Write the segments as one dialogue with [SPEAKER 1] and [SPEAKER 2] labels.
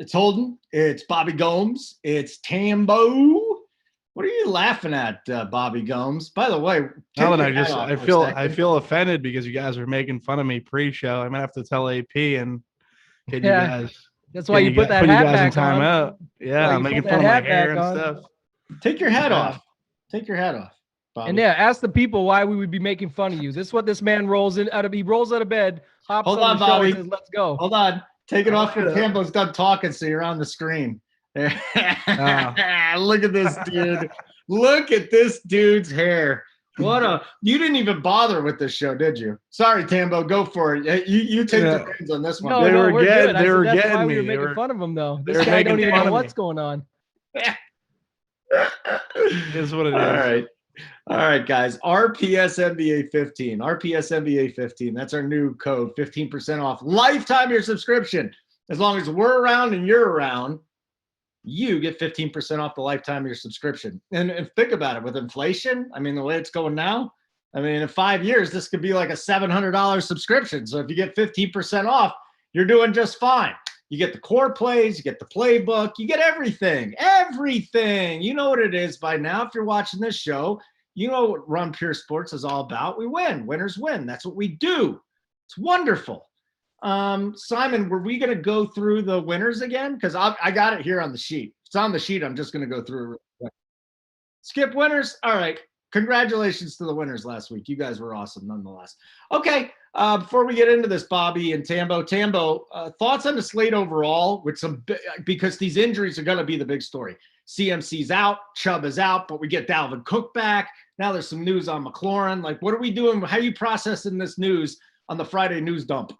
[SPEAKER 1] it's Holden. It's Bobby Gomes. It's Tambo. What are you laughing at, Bobby Gomes? By the way,
[SPEAKER 2] I feel offended because you guys are making fun of me pre-show. I'm gonna have to tell AP and get you guys.
[SPEAKER 3] That's why you put that hat back on.
[SPEAKER 2] Out. Yeah, I'm making fun of my hair and stuff.
[SPEAKER 1] Take your hat off. Take your hat off, Bobby.
[SPEAKER 3] And ask the people why we would be making fun of you. This is what this man rolls out of. He rolls out of bed, hops on the show and says, "Let's go."
[SPEAKER 1] Hold on. Take it off when Tambo's done talking so you're on the screen. Look at this dude. Look at this dude's hair. You didn't even bother with this show, did you? Sorry, Tambo, go for it. You take the reins on this one.
[SPEAKER 3] No, we're good. They were getting me. We were making fun of him, though. This guy don't even know what's going on.
[SPEAKER 2] Is what it is.
[SPEAKER 1] All right, guys. RPS NBA 15. RPS NBA 15. That's our new code. 15% off. Lifetime your subscription. As long as we're around and you're around, you get 15% off the lifetime of your subscription. And think about it. With inflation, I mean, the way it's going now, I mean, in 5 years, this could be like a $700 subscription. So if you get 15% off, you're doing just fine. You get the core plays, you get the playbook, you get everything. Everything. You know what it is by now. If you're watching this show, you know what Run Pure Sports is all about. We win. Winners win. That's what we do. It's wonderful. Simon, were we going to go through the winners again? Because I got it here on the sheet. It's on the sheet. I'm just going to go through it. Skip winners. All right. Congratulations to the winners last week. You guys were awesome nonetheless. Okay. Before we get into this, Bobby and Tambo, thoughts on the slate overall with because these injuries are going to be the big story. CMC's out, Chubb is out, but we get Dalvin Cook back. Now there's some news on McLaurin. Like, what are we doing? How are you processing this news on the Friday news dump?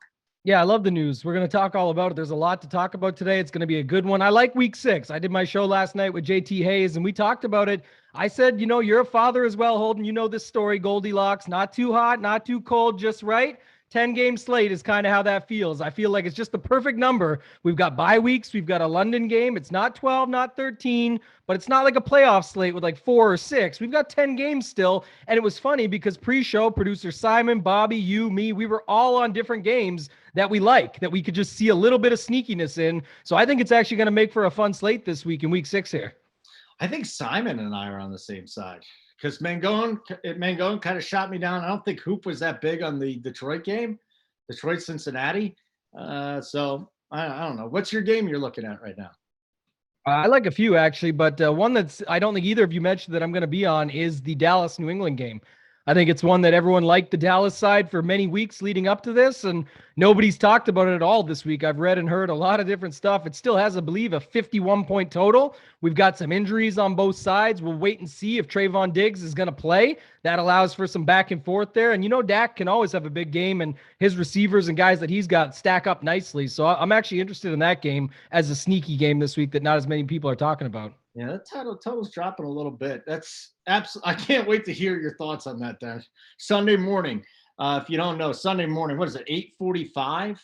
[SPEAKER 3] Yeah, I love the news. We're going to talk all about it. There's a lot to talk about today. It's going to be a good one. I like week 6. I did my show last night with JT Hayes, and we talked about it. I said, you're a father as well, Holden. You know this story, Goldilocks. Not too hot, not too cold, just right. 10-game slate is kind of how that feels. I feel like it's just the perfect number. We've got bye weeks. We've got a London game. It's not 12, not 13, but it's not like a playoff slate with like 4 or 6. We've got 10 games still. And it was funny because pre-show, producer Simon, Bobby, you, me, we were all on different games that we like, that we could just see a little bit of sneakiness in. So I think it's actually going to make for a fun slate this week in week 6 here.
[SPEAKER 1] I think Simon and I are on the same side. Because Mangone kind of shot me down. I don't think Hoop was that big on the Detroit game, Detroit-Cincinnati. So I don't know. What's your game you're looking at right now?
[SPEAKER 3] I like a few, actually, but one that's I don't think either of you mentioned that I'm going to be on is the Dallas-New England game. I think it's one that everyone liked the Dallas side for many weeks leading up to this, and nobody's talked about it at all this week. I've read and heard a lot of different stuff. It still has, I believe, a 51-point total. We've got some injuries on both sides. We'll wait and see if Trayvon Diggs is going to play. That allows for some back and forth there. And Dak can always have a big game, and his receivers and guys that he's got stack up nicely. So I'm actually interested in that game as a sneaky game this week that not as many people are talking about.
[SPEAKER 1] Yeah, that total's dropping a little bit. That's absolutely. I can't wait to hear your thoughts on that, Dennis. Sunday morning. If you don't know, Sunday morning, what is it, 8:45?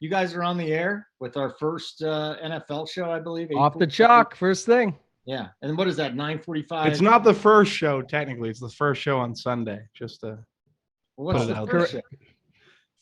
[SPEAKER 1] You guys are on the air with our first NFL show, I believe.
[SPEAKER 3] Off the chalk, first thing.
[SPEAKER 1] Yeah. And what is that, 9:45?
[SPEAKER 2] It's not the first show, technically. It's the first show on Sunday, just to
[SPEAKER 1] what's the first show?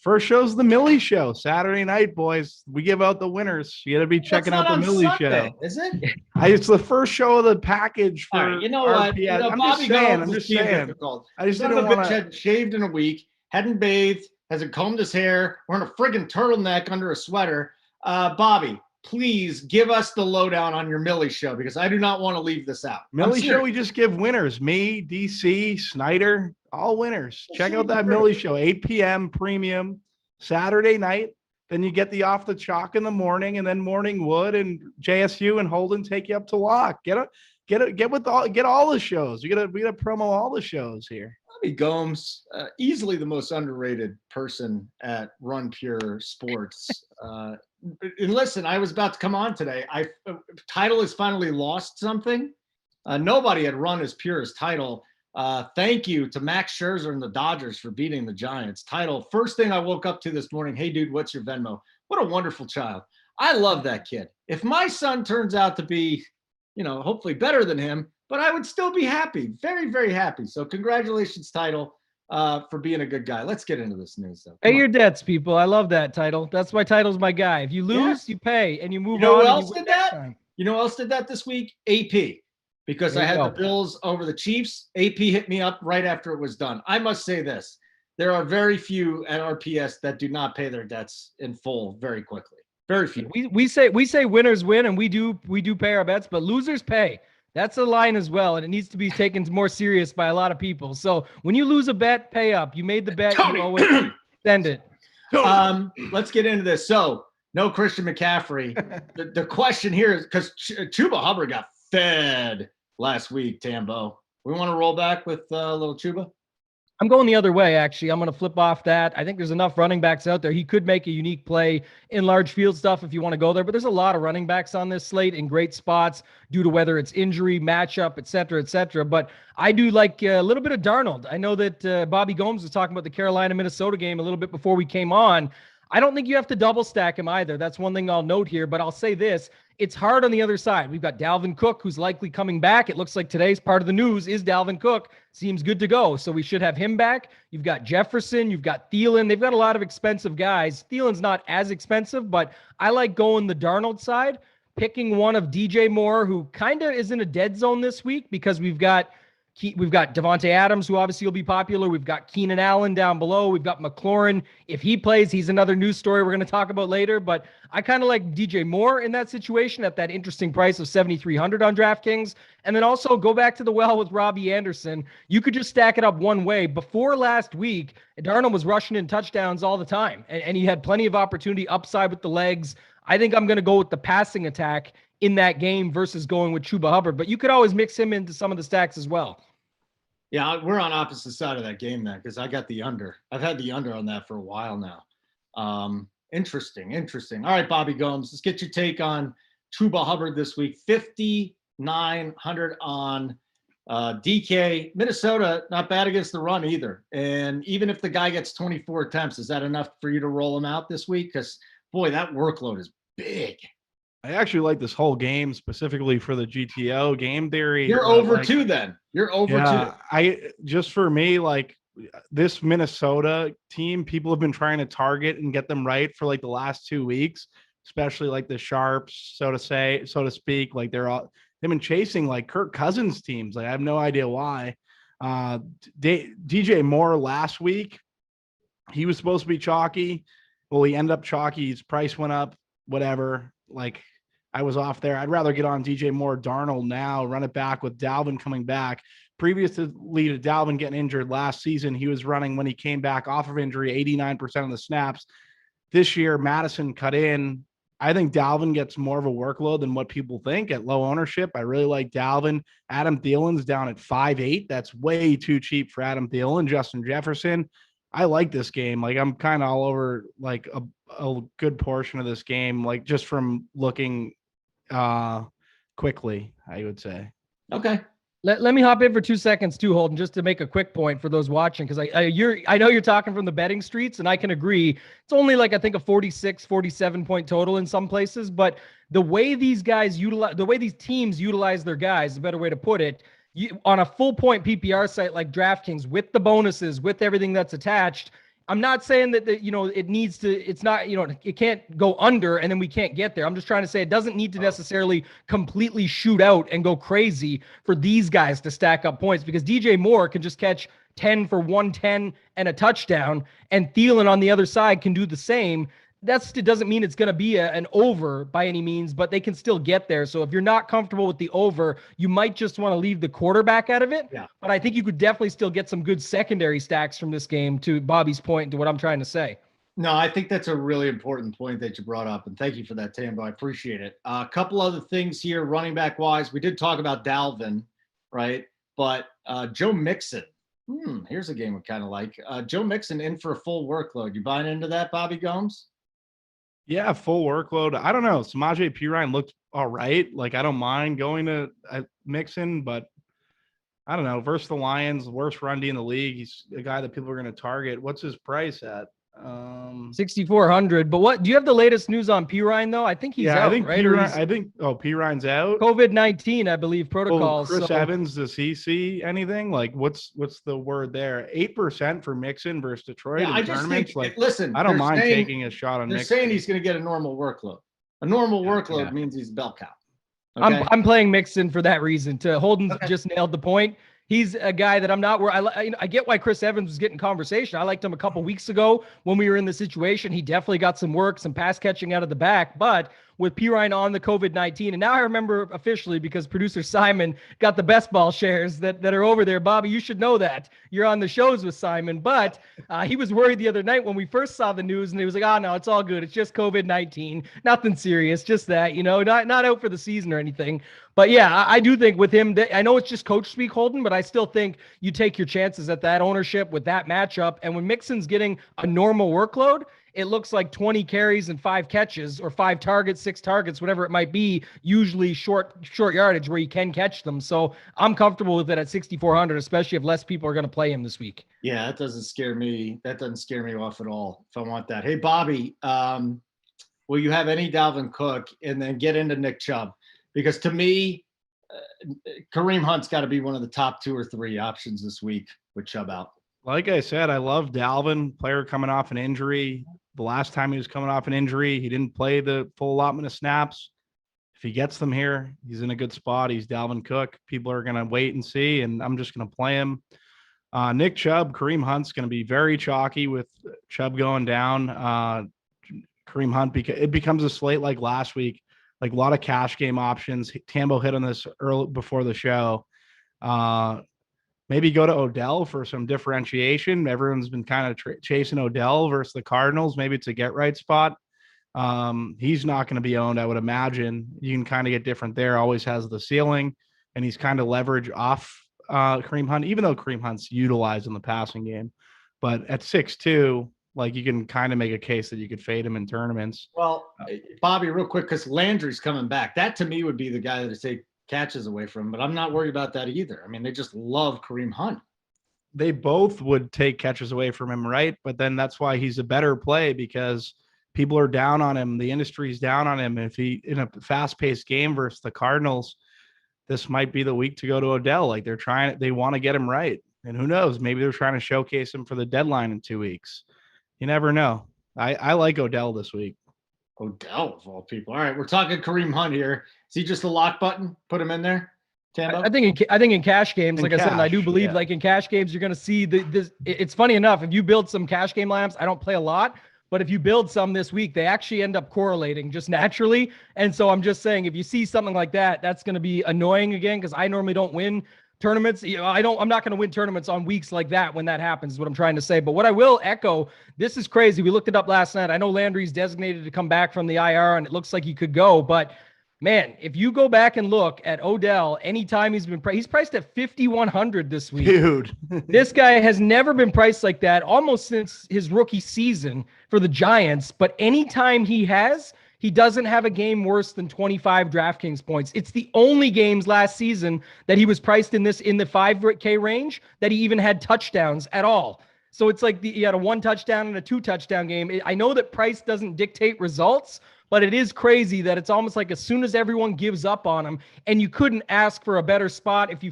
[SPEAKER 2] First show's the Millie Show, Saturday night, boys. We give out the winners. You got to be checking out the Millie
[SPEAKER 1] Sunday,
[SPEAKER 2] Show.
[SPEAKER 1] Is it?
[SPEAKER 2] It's the first show of the package for
[SPEAKER 1] right, you know what?
[SPEAKER 2] RPS. I'm just saying.
[SPEAKER 1] Difficult.
[SPEAKER 2] I just didn't want to.
[SPEAKER 1] Hadn't shaved in a week, hadn't bathed, hasn't combed his hair, wearing a friggin' turtleneck under a sweater. Bobby, please give us the lowdown on your Millie Show because I do not want to leave this out.
[SPEAKER 2] Millie Show, we just give winners. Me, DC, Snyder, all winners. Check out that Millie Show, 8 p.m. premium Saturday night. Then you get the Off the Chalk in the morning, and then Morning Wood and JSU and Holden take you up to lock. Get all the shows. We gotta promo all the shows here.
[SPEAKER 1] Bobby Gomes, easily the most underrated person at Run Pure Sports. And listen, I was about to come on today. Title has finally lost something. Nobody had run as pure as Title. Thank you to Max Scherzer and the Dodgers for beating the Giants. Title, first thing I woke up to this morning, hey, dude, what's your Venmo? What a wonderful child. I love that kid. If my son turns out to be, hopefully better than him, but I would still be happy. Very, very happy. So congratulations, Title. for being a good guy. Let's get into this news, though.
[SPEAKER 3] Pay your debts, people. I love that title. That's why Title's my guy. If you lose,
[SPEAKER 1] Yeah.
[SPEAKER 3] you pay and you move
[SPEAKER 1] You know
[SPEAKER 3] on.
[SPEAKER 1] who
[SPEAKER 3] and
[SPEAKER 1] else
[SPEAKER 3] you win
[SPEAKER 1] did
[SPEAKER 3] next
[SPEAKER 1] that?
[SPEAKER 3] time.
[SPEAKER 1] You know who else did that this week? AP. Because
[SPEAKER 3] There
[SPEAKER 1] I
[SPEAKER 3] you
[SPEAKER 1] had
[SPEAKER 3] go.
[SPEAKER 1] the Bills over the Chiefs. AP hit me up right after it was done. I must say this. There are very few at RPS that do not pay their debts in full very quickly. Very few.
[SPEAKER 3] We say winners win, and we do pay our bets, but losers pay. That's a line as well, and it needs to be taken more serious by a lot of people. So when you lose a bet, pay up. You made the bet, you always send it.
[SPEAKER 1] Let's get into this. So no Christian McCaffrey. The question here is because Trouba Hubbard got fed last week, Tambo. We want to roll back with little Trouba?
[SPEAKER 3] I'm going the other way, actually. I'm going to flip off that. I think there's enough running backs out there. He could make a unique play in large field stuff if you want to go there, but there's a lot of running backs on this slate in great spots due to whether it's injury, matchup, et cetera, et cetera. But I do like a little bit of Darnold. I know that Bobby Gomes was talking about the Carolina-Minnesota game a little bit before we came on. I don't think you have to double stack him either. That's one thing I'll note here, but I'll say this. It's hard on the other side. We've got Dalvin Cook, who's likely coming back. It looks like today's part of the news is Dalvin Cook. Seems good to go. So we should have him back. You've got Jefferson. You've got Thielen. They've got a lot of expensive guys. Thielen's not as expensive, but I like going the Darnold side, picking one of DJ Moore, who kind of is in a dead zone this week because we've got Devonte Adams, who obviously will be popular. We've got Keenan Allen down below. We've got McLaurin. If he plays, he's another news story we're going to talk about later. But I kind of like DJ Moore in that situation at that interesting price of $7,300 on DraftKings. And then also go back to the well with Robbie Anderson. You could just stack it up one way. Before last week, Darnold was rushing in touchdowns all the time. And he had plenty of opportunity upside with the legs. I think I'm going to go with the passing attack in that game versus going with Trouba Hubbard. But you could always mix him into some of the stacks as well.
[SPEAKER 1] Yeah, we're on opposite side of that game then because I got the under. I've had the under on that for a while now. Interesting. All right, Bobby Gomes, let's get your take on Trouba Hubbard this week. 5,900 on DK. Minnesota, not bad against the run either. And even if the guy gets 24 attempts, is that enough for you to roll him out this week? Because, boy, that workload is big.
[SPEAKER 2] I actually like this whole game specifically for the GTO game theory.
[SPEAKER 1] You're over two then. You're over two.
[SPEAKER 2] Just for me, like this Minnesota team, people have been trying to target and get them right for like the last 2 weeks, especially like the Sharps, so to speak. Like they've been chasing like Kirk Cousins teams. Like I have no idea why. DJ Moore last week, he was supposed to be chalky. Well, he ended up chalky. His price went up, whatever. Like I was off there. I'd rather get on DJ Moore, Darnold now, run it back with Dalvin coming back. Previously to Dalvin getting injured last season, he was running when he came back off of injury, 89% of the snaps. This year, Madison cut in. I think Dalvin gets more of a workload than what people think at low ownership. I really like Dalvin. Adam Thielen's down at 5.8. That's way too cheap for Adam Thielen. Justin Jefferson. I like this game. Like I'm kind of all over like a good portion of this game, like just from looking quickly, I would say.
[SPEAKER 1] Okay.
[SPEAKER 3] Let me hop in for 2 seconds too, Holden, just to make a quick point for those watching, because I know you're talking from the betting streets, and I can agree. It's only like I think a 46, 47 point total in some places, but the way these guys utilize, the way these teams utilize their guys, a better way to put it, on a full point PPR site like DraftKings with the bonuses, with everything that's attached. I'm not saying that it needs to, it's not, it can't go under and then we can't get there. I'm just trying to say it doesn't need to necessarily completely shoot out and go crazy for these guys to stack up points, because DJ Moore can just catch 10 for 110 and a touchdown, and Thielen on the other side can do the same. It doesn't mean it's going to be an over by any means, but they can still get there. So if you're not comfortable with the over, you might just want to leave the quarterback out of it.
[SPEAKER 1] Yeah.
[SPEAKER 3] But I think you could definitely still get some good secondary stacks from this game, to Bobby's point and to what I'm trying to say.
[SPEAKER 1] No, I think that's a really important point that you brought up, and thank you for that, Tambo. I appreciate it. A couple other things here, running back wise. We did talk about Dalvin, right? But Joe Mixon. Here's a game we kind of like. Joe Mixon in for a full workload. You buying into that, Bobby Gomes?
[SPEAKER 2] Yeah, full workload. I don't know. Samaje Perine looked all right. Like, I don't mind going to Mixon, but I don't know. Versus the Lions, worst run D in the league. He's a guy that people are going to target. What's his price at?
[SPEAKER 3] 6,400. But what do you have the latest news on Pirine though? I think he's out, right?
[SPEAKER 2] Pirine's out.
[SPEAKER 3] COVID-19, I believe, protocols.
[SPEAKER 2] Chris Evans, does he see anything? Like, what's the word there? 8% for Mixon versus Detroit in tournaments.
[SPEAKER 1] Listen,
[SPEAKER 2] I don't mind taking a shot on
[SPEAKER 1] Mixon. They're saying he's going to get a normal workload. A normal workload means he's bell cow.
[SPEAKER 3] Okay? I'm playing Mixon for that reason. Holden just nailed the point. He's a guy that I'm not where I get why Chris Evans was getting conversation. I liked him a couple weeks ago when we were in the situation. He definitely got some work, some pass catching out of the back, but with Pirine on the COVID-19. And now I remember officially because producer Simon got the best ball shares that are over there. Bobby, you should know that. You're on the shows with Simon. But he was worried the other night when we first saw the news, and he was like, oh, no, it's all good. It's just COVID-19. Nothing serious. Just that, not out for the season or anything. But yeah, I do think with him, I know it's just coach speak, Holden, but I still think you take your chances at that ownership with that matchup. And when Mixon's getting a normal workload, it looks like 20 carries and 5 catches or 5 targets, 6 targets, whatever it might be, usually short yardage where you can catch them. So I'm comfortable with it at 6,400, especially if less people are going to play him this week.
[SPEAKER 1] Yeah, that doesn't scare me. That doesn't scare me off at all if I want that. Hey, Bobby, will you have any Dalvin Cook and then get into Nick Chubb? Because to me, Kareem Hunt's got to be one of the top 2 or 3 options this week with Chubb out.
[SPEAKER 2] Like I said, I love Dalvin, player coming off an injury. The last time he was coming off an injury, he didn't play the full allotment of snaps. If he gets them here, he's in a good spot. He's Dalvin Cook. People are going to wait and see, and I'm just going to play him. Nick Chubb, Kareem Hunt's going to be very chalky with Chubb going down. Kareem Hunt, it becomes a slate like last week, like a lot of cash game options. Tambo hit on this early before the show. Maybe go to Odell for some differentiation. Everyone's been kind of chasing Odell versus the Cardinals. Maybe it's a get right spot. He's not going to be owned, I would imagine. You can kind of get different there. Always has the ceiling, and he's kind of leverage off Kareem Hunt, even though Kareem Hunt's utilized in the passing game. But at 6'2", like you can kind of make a case that you could fade him in tournaments.
[SPEAKER 1] Well, Bobby, real quick, because Landry's coming back. That to me would be the guy that would take catches away from him, but I'm not worried about that either. I mean, they just love Kareem Hunt.
[SPEAKER 2] They both would take catches away from him, right? But then that's why he's a better play because people are down on him. The industry's down on him. If he in a fast-paced game versus the Cardinals, this might be the week to go to Odell. Like they want to get him right. And who knows? Maybe they're trying to showcase him for the deadline in 2 weeks. You never know. I like Odell this week.
[SPEAKER 1] Odell of all people. All right, we're talking Kareem Hunt here. Is he just a lock button? Put him in there. Tambo?
[SPEAKER 3] I think in cash games, I said, I do believe like in cash games, you're going to see this. It's funny enough. If you build some cash game lineups, I don't play a lot, but if you build some this week, they actually end up correlating just naturally. And so I'm just saying, if you see something like that, that's going to be annoying again because I normally don't win tournaments. I'm not going to win tournaments on weeks like that when that happens is what I'm trying to say. But what I will echo, this is crazy. We looked it up last night. I know Landry's designated to come back from the IR and it looks like he could go, but man, if you go back and look at Odell, anytime he's been he's priced at 5,100 this week.
[SPEAKER 2] Dude,
[SPEAKER 3] this guy has never been priced like that almost since his rookie season for the Giants. But anytime he doesn't have a game worse than 25 DraftKings points. It's the only games last season that he was priced in the 5K range that he even had touchdowns at all. So it's like he had a 1 touchdown and a 2 touchdown game. I know that price doesn't dictate results, but it is crazy that it's almost like as soon as everyone gives up on him, and you couldn't ask for a better spot if you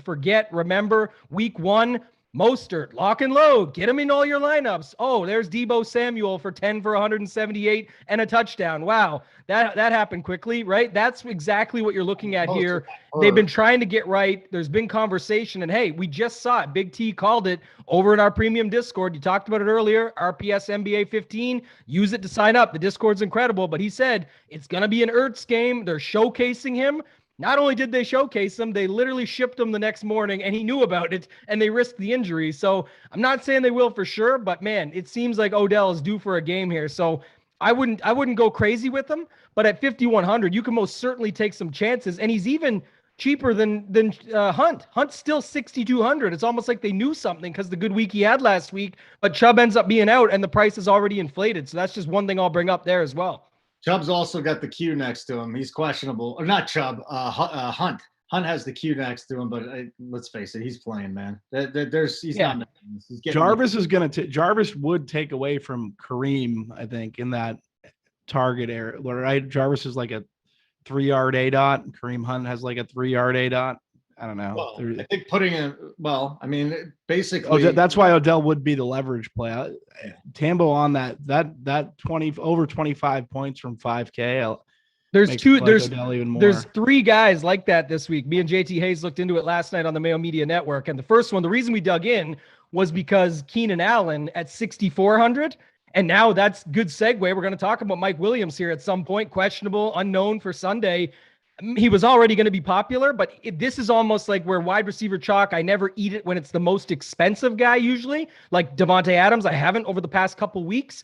[SPEAKER 3] remember week 1, Mostert, lock and load, get him in all your lineups. Oh, there's Deebo Samuel for 10 for 178 and a touchdown. Wow, that happened quickly, right? That's exactly what you're looking at here. They've been trying to get right. There's been conversation, and hey, we just saw it. Big T called it over in our premium Discord. You talked about it earlier, RPS NBA 15. Use it to sign up. The Discord's incredible, but he said it's going to be an Ertz game. They're showcasing him. Not only did they showcase him, they literally shipped him the next morning, and he knew about it, and they risked the injury. So I'm not saying they will for sure, but man, it seems like Odell is due for a game here. So I wouldn't go crazy with him, but at 5,100, you can most certainly take some chances, and he's even cheaper than Hunt. Hunt's still 6,200. It's almost like they knew something because the good week he had last week, but Chubb ends up being out, and the price is already inflated. So that's just one thing I'll bring up there as well.
[SPEAKER 1] Chubb's also got the Q next to him. He's questionable. Or not Chubb, Hunt. Hunt has the queue next to him, but let's face it, he's playing, man. He's
[SPEAKER 2] Yeah.
[SPEAKER 1] not. He's
[SPEAKER 2] Jarvis would take away from Kareem, I think, in that target area, right? Jarvis is like a 3-yard A dot. Kareem Hunt has like a 3-yard A dot. I don't know.
[SPEAKER 1] Well, I think I mean, basically,
[SPEAKER 2] that's why Odell would be the leverage play. Tambo on that 20 over 25 points from 5K.
[SPEAKER 3] There's 3 guys like that this week. Me and JT Hayes looked into it last night on the Mayo Media Network. And the first one, the reason we dug in was because Keenan Allen at 6,400. And now that's good segue. We're going to talk about Mike Williams here at some point, questionable, unknown for Sunday. He was already going to be popular, but this is almost like where wide receiver chalk, I never eat it when it's the most expensive guy usually, like Devonte Adams. I haven't over the past couple weeks.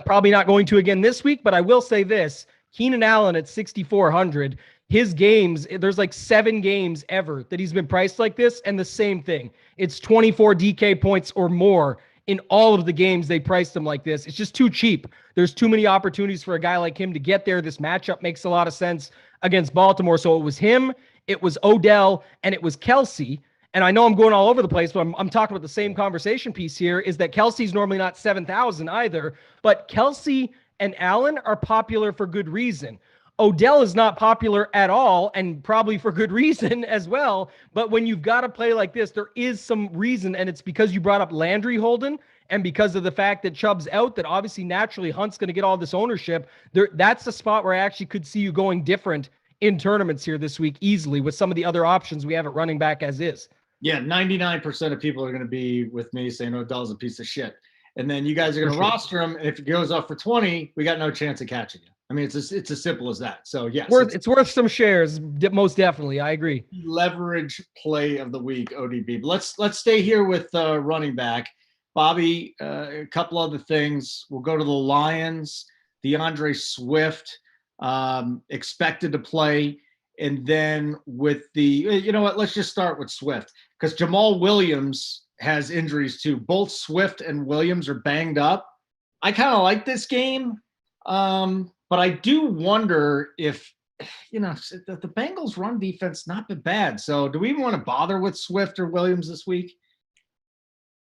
[SPEAKER 3] Probably not going to again this week, but I will say this. Keenan Allen at 6,400, his games, there's like 7 games ever that he's been priced like this, and the same thing. It's 24 DK points or more in all of the games they priced him like this. It's just too cheap. There's too many opportunities for a guy like him to get there. This matchup makes a lot of sense against Baltimore. So it was him, it was Odell, and it was Kelsey. And I know I'm going all over the place, but I'm talking about the same conversation piece here, is that Kelsey's normally not 7,000 either, but Kelsey and Allen are popular for good reason. Odell is not popular at all, and probably for good reason as well. But when you've got to play like this, there is some reason, and it's because you brought up Landry, Holden, and because of the fact that Chubb's out, that obviously naturally Hunt's going to get all this ownership. That's the spot where I actually could see you going different in tournaments here this week easily with some of the other options we have at running back as is.
[SPEAKER 1] Yeah, 99% of people are going to be with me saying Odell's a piece of shit. And then you guys are going to roster him. And if he goes off for 20, we got no chance of catching him. I mean, it's as simple as that. So, yes.
[SPEAKER 3] It's worth some shares, most definitely. I agree.
[SPEAKER 1] Leverage play of the week, ODB. But let's stay here with running back. Bobby, a couple other things. We'll go to the Lions. DeAndre Swift expected to play. And then with you know what, let's just start with Swift. Because Jamal Williams has injuries too. Both Swift and Williams are banged up. I kind of like this game. But I do wonder if, the Bengals run defense not been bad. So do we even want to bother with Swift or Williams this week?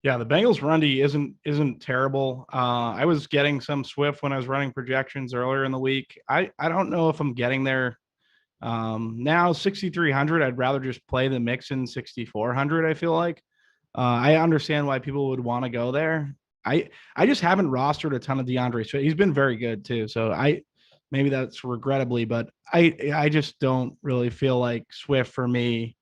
[SPEAKER 2] Yeah, the Bengals run D isn't terrible. I was getting some Swift when I was running projections earlier in the week. I don't know if I'm getting there. Now 6,300, I'd rather just play the Mixon 6,400, I feel like. I understand why people would want to go there. I just haven't rostered a ton of DeAndre Swift. He's been very good too. So maybe that's regrettably, but I just don't really feel like Swift for me.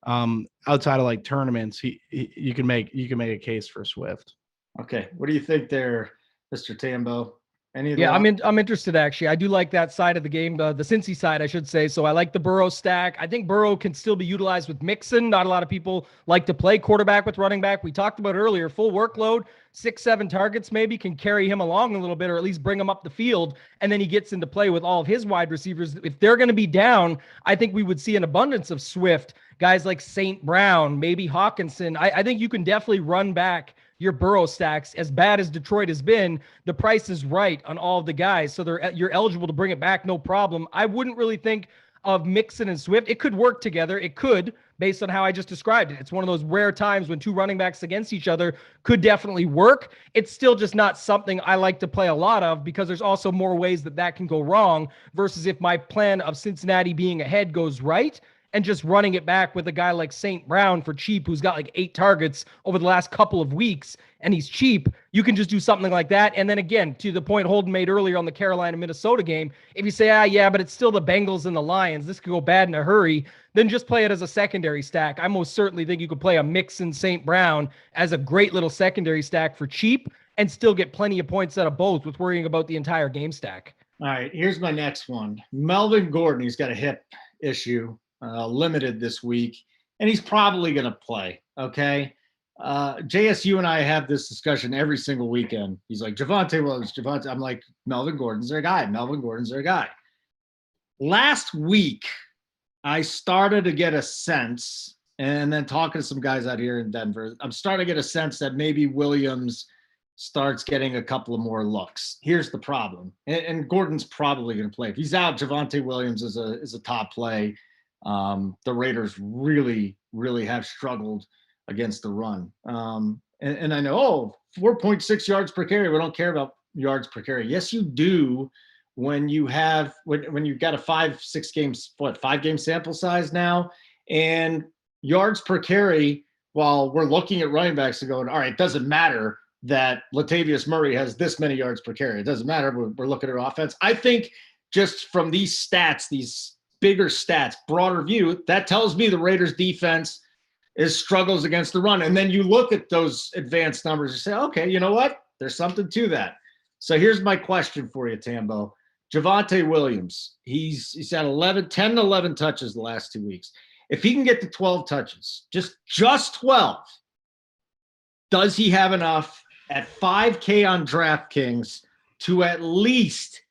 [SPEAKER 2] Outside of like tournaments, you can make a case for Swift.
[SPEAKER 1] Okay, what do you think there, Mr. Tambo?
[SPEAKER 3] I'm interested actually. I do like that side of the game, the Cincy side, I should say. So I like the Burrow stack. I think Burrow can still be utilized with Mixon. Not a lot of people like to play quarterback with running back. We talked about earlier, full workload, 6-7 targets maybe can carry him along a little bit, or at least bring him up the field. And then he gets into play with all of his wide receivers. If they're going to be down, I think we would see an abundance of Swift, guys like St. Brown, maybe Hawkinson. I think you can definitely run back your Burrow stacks. As bad as Detroit has been, the price is right on all of the guys. So you're eligible to bring it back, no problem. I wouldn't really think of Mixon and Swift. It could work together. It could, based on how I just described it. It's one of those rare times when 2 running backs against each other could definitely work. It's still just not something I like to play a lot of, because there's also more ways that can go wrong versus if my plan of Cincinnati being ahead goes right, and just running it back with a guy like St. Brown for cheap, who's got like 8 targets over the last couple of weeks, and he's cheap. You can just do something like that. And then again, to the point Holden made earlier on the Carolina-Minnesota game, if you say, but it's still the Bengals and the Lions, this could go bad in a hurry, then just play it as a secondary stack. I most certainly think you could play a Mixon St. Brown as a great little secondary stack for cheap and still get plenty of points out of both with worrying about the entire game stack.
[SPEAKER 1] All right, here's my next one. Melvin Gordon, he's got a hip issue. Limited this week, and he's probably going to play. Okay. JSU and I have this discussion every single weekend. He's like, Javonte. I'm like, Melvin Gordon's their guy. Last week, I started to get a sense, and then talking to some guys out here in Denver, I'm starting to get a sense that maybe Williams starts getting a couple of more looks. Here's the problem. And Gordon's probably going to play. If he's out, Javonte Williams is a top play. The Raiders really, really have struggled against the run. And I know, 4.6 yards per carry. We don't care about yards per carry. Yes, you do when you have when you've got a 5-game sample size now, and yards per carry. While we're looking at running backs and going, all right, it doesn't matter that Latavius Murray has this many yards per carry. It doesn't matter. We're looking at offense. I think just from these stats, these bigger stats, broader view, that tells me the Raiders defense struggles against the run. And then you look at those advanced numbers and say, okay, you know what? There's something to that. So here's my question for you, Tambo. Javonte Williams, he's had 10 to 11 touches the last 2 weeks. If he can get to 12 touches, just 12, does he have enough at 5K on DraftKings to at least,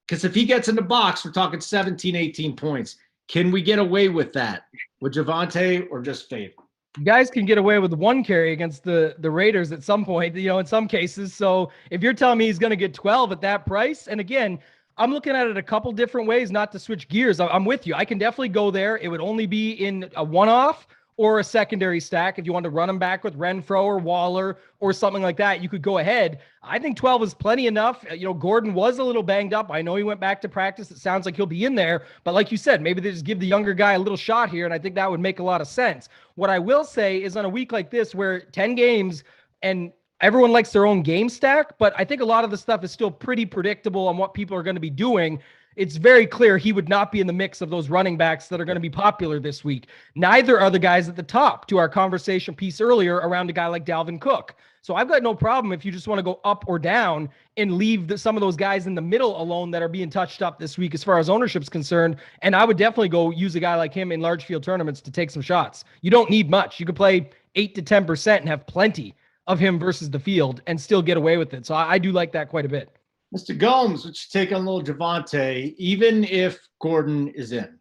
[SPEAKER 1] because if he gets in the box, we're talking 17, 18 points. Can we get away with that with Javonte or just fade?
[SPEAKER 3] You guys can get away with one carry against the Raiders at some point, in some cases. So if you're telling me he's going to get 12 at that price, and again, I'm looking at it a couple different ways, not to switch gears. I'm with you. I can definitely go there. It would only be in a one-off or a secondary stack. If you want to run them back with Renfro or Waller or something like that, you could go ahead. I think 12 is plenty enough. Gordon was a little banged up. I know he went back to practice. It sounds like he'll be in there. But like you said, maybe they just give the younger guy a little shot here, and I think that would make a lot of sense. What I will say is on a week like this where 10 games and everyone likes their own game stack, but I think a lot of the stuff is still pretty predictable on what people are going to be doing. It's very clear he would not be in the mix of those running backs that are going to be popular this week. Neither are the guys at the top, to our conversation piece earlier around a guy like Dalvin Cook. So I've got no problem if you just want to go up or down and leave some of those guys in the middle alone that are being touched up this week as far as ownership's concerned. And I would definitely go use a guy like him in large field tournaments to take some shots. You don't need much. You could play 8 to 10% and have plenty of him versus the field and still get away with it. So I do like that quite a bit.
[SPEAKER 1] Mr. Gomes, what's your take on little Javonte, even if Gordon is in?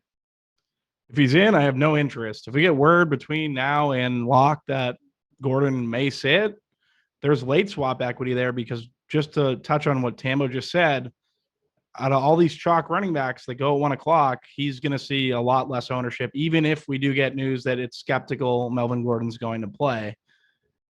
[SPEAKER 2] If he's in, I have no interest. If we get word between now and lock that Gordon may sit, there's late swap equity there, because just to touch on what Tambo just said, out of all these chalk running backs that go at 1 o'clock, he's going to see a lot less ownership, even if we do get news that it's skeptical Melvin Gordon's going to play.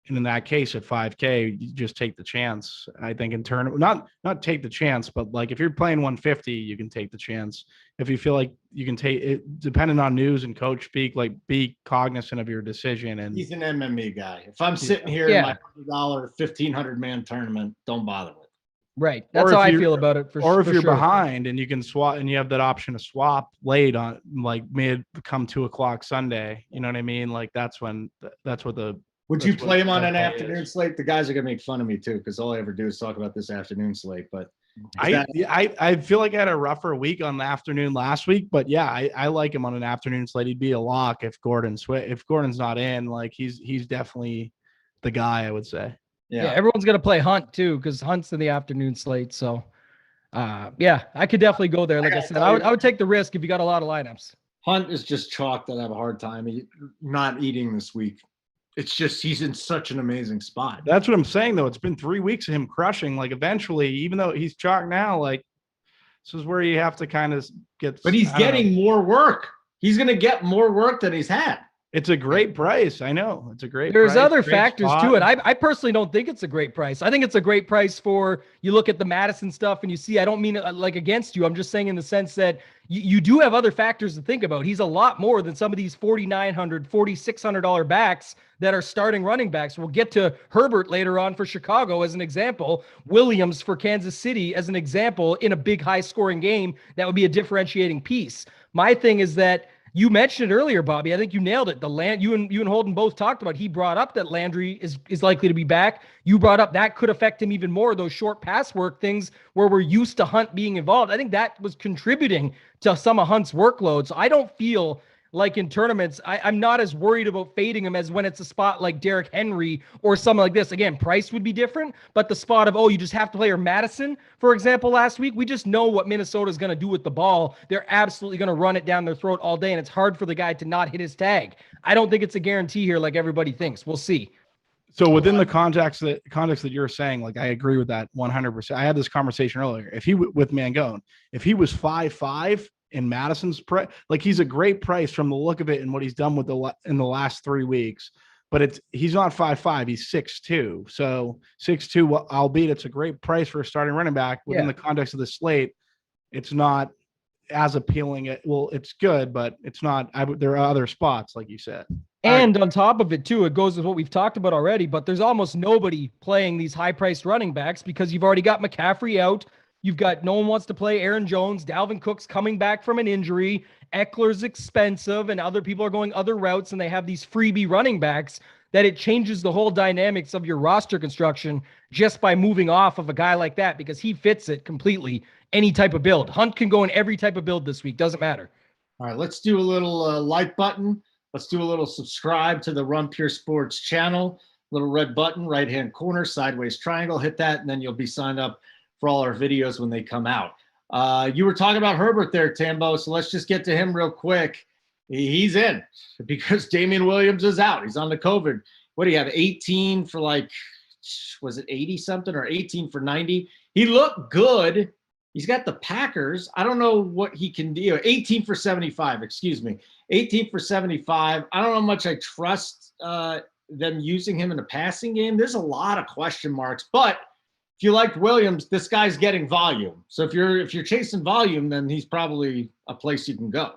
[SPEAKER 2] And in that case, at 5K, you just take the chance. I think in turn, not take the chance, but like if you're playing 150, you can take the chance. If you feel like you can take it, depending on news and coach speak, like be cognizant of your decision. And
[SPEAKER 1] he's an MME guy. If I'm sitting here in my $100 1,500-man tournament, don't bother with it.
[SPEAKER 3] Right. That's how I feel about it.
[SPEAKER 2] Or if you're behind and you can swap, and you have that option to swap late on like mid come 2 o'clock Sunday, you know what I mean? Like that's what the.
[SPEAKER 1] Would you play him on an afternoon slate? The guys are going to make fun of me too, because all I ever do is talk about this afternoon slate. But
[SPEAKER 2] I feel like I had a rougher week on the afternoon last week, but yeah, I like him on an afternoon slate. He'd be a lock if Gordon's not in. Like he's definitely the guy, I would say.
[SPEAKER 3] Yeah, everyone's going to play Hunt too, because Hunt's in the afternoon slate. So yeah, I could definitely go there. Like I said, I would take the risk if you got a lot of lineups.
[SPEAKER 1] Hunt is just chalk that I have a hard time not eating this week. It's just he's in such an amazing spot.
[SPEAKER 2] That's what I'm saying, though. It's been 3 weeks of him crushing. Like eventually, even though he's chalk now, like this is where you have to kind of get.
[SPEAKER 1] But he's getting more work. He's going to get more work than he's had.
[SPEAKER 2] It's a great price. I know. It's a great
[SPEAKER 3] There's
[SPEAKER 2] price,
[SPEAKER 3] other
[SPEAKER 2] great
[SPEAKER 3] factors
[SPEAKER 2] spot.
[SPEAKER 3] to it. I personally don't think it's a great price. I think it's a great price for you look at the Madison stuff and you see, I don't mean like against you. I'm just saying in the sense that you do have other factors to think about. He's a lot more than some of these $4,900, $4,600 backs that are starting running backs. We'll get to Herbert later on for Chicago as an example. Williams for Kansas City as an example in a big high scoring game. That would be a differentiating piece. My thing is that you mentioned it earlier, Bobby. I think you nailed it. You and Holden both talked about. He brought up that Landry is likely to be back. You brought up that could affect him even more. Those short pass work things where we're used to Hunt being involved. I think that was contributing to some of Hunt's workload. So I don't feel like in tournaments, I'm not as worried about fading him as when it's a spot like Derrick Henry or something like this. Again, price would be different, but the spot of, you just have to play or Madison, for example, last week, we just know what Minnesota is going to do with the ball. They're absolutely going to run it down their throat all day, and it's hard for the guy to not hit his tag. I don't think it's a guarantee here like everybody thinks. We'll see.
[SPEAKER 2] So within the context that you're saying, like I agree with that 100%. I had this conversation earlier. If he with Mangone, if he was 5'5", in Madison's price. Like, he's a great price from the look of it and what he's done with in the last 3 weeks. But he's not 5'5", he's 6'2". So 6'2", albeit it's a great price for a starting running back within the context of the slate. It's not as appealing. Well, it's good, but it's not. There are other spots, like you said.
[SPEAKER 3] And on top of it, too, it goes with what we've talked about already, but there's almost nobody playing these high-priced running backs because you've already got McCaffrey out. You've got no one wants to play Aaron Jones. Dalvin Cook's coming back from an injury. Eckler's expensive, and other people are going other routes, and they have these freebie running backs that it changes the whole dynamics of your roster construction just by moving off of a guy like that because he fits it completely, any type of build. Hunt can go in every type of build this week. Doesn't matter.
[SPEAKER 1] All right, let's do a little like button. Let's do a little subscribe to the Run Pure Sports channel. Little red button, right-hand corner, sideways triangle. Hit that, and then you'll be signed up for all our videos when they come out. You were talking about Herbert there, Tambo, so let's just get to him real quick. He's in because Damian Williams is out. He's on the COVID. What do you have, 18 for was it 80-something or 18 for 90? He looked good. He's got the Packers. I don't know what he can do. 18 for 75, excuse me. 18 for 75. I don't know how much I trust them using him in the passing game. There's a lot of question marks. But if you liked Williams, this guy's getting volume. So if you're chasing volume, then he's probably a place you can go.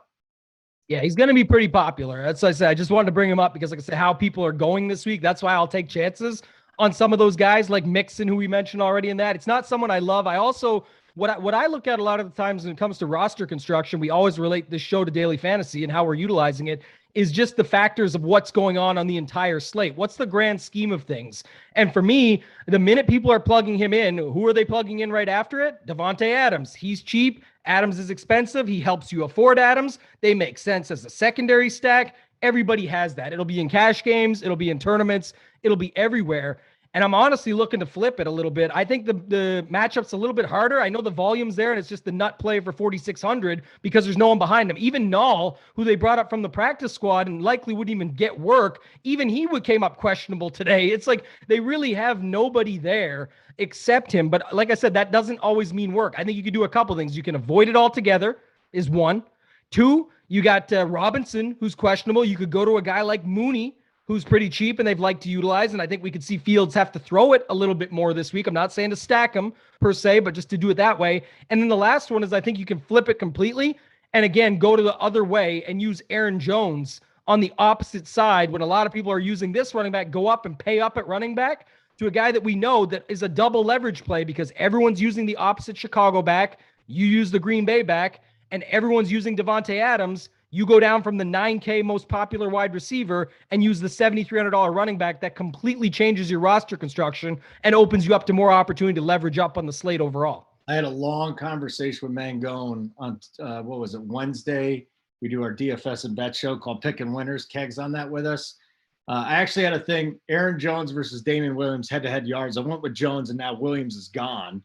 [SPEAKER 3] Yeah, he's going to be pretty popular. That's what I said. I just wanted to bring him up because, like I said, how people are going this week. That's why I'll take chances on some of those guys like Mixon, who we mentioned already in that. It's not someone I love. I also What I look at a lot of the times when it comes to roster construction, we always relate this show to daily fantasy and how we're utilizing it, is just the factors of what's going on the entire slate. What's the grand scheme of things? And for me, the minute people are plugging him in, who are they plugging in right after it? Devonte Adams. He's cheap. Adams is expensive. He helps you afford Adams. They make sense as a secondary stack. Everybody has that. It'll be in cash games. It'll be in tournaments. It'll be everywhere. And I'm honestly looking to flip it a little bit. I think the matchup's a little bit harder. I know the volume's there, and it's just the nut play for 4,600 because there's no one behind him. Even Nall, who they brought up from the practice squad and likely wouldn't even get work, even he came up questionable today. It's like they really have nobody there except him. But like I said, that doesn't always mean work. I think you could do a couple things. You can avoid it altogether is one. Two, you got Robinson, who's questionable. You could go to a guy like Mooney, who's pretty cheap and they've liked to utilize. And I think we could see Fields have to throw it a little bit more this week. I'm not saying to stack him per se, but just to do it that way. And then the last one is I think you can flip it completely and again, go to the other way and use Aaron Jones on the opposite side when a lot of people are using this running back, go up and pay up at running back to a guy that we know that is a double leverage play because everyone's using the opposite Chicago back. You use the Green Bay back and everyone's using Devonte Adams. You go down from the $9K most popular wide receiver and use the $7,300 running back that completely changes your roster construction and opens you up to more opportunity to leverage up on the slate overall.
[SPEAKER 1] I had a long conversation with Mangone on, Wednesday. We do our DFS and bet show called Picking Winners. Keg's on that with us. I actually had a thing, Aaron Jones versus Damian Williams, head-to-head yards. I went with Jones, and now Williams is gone.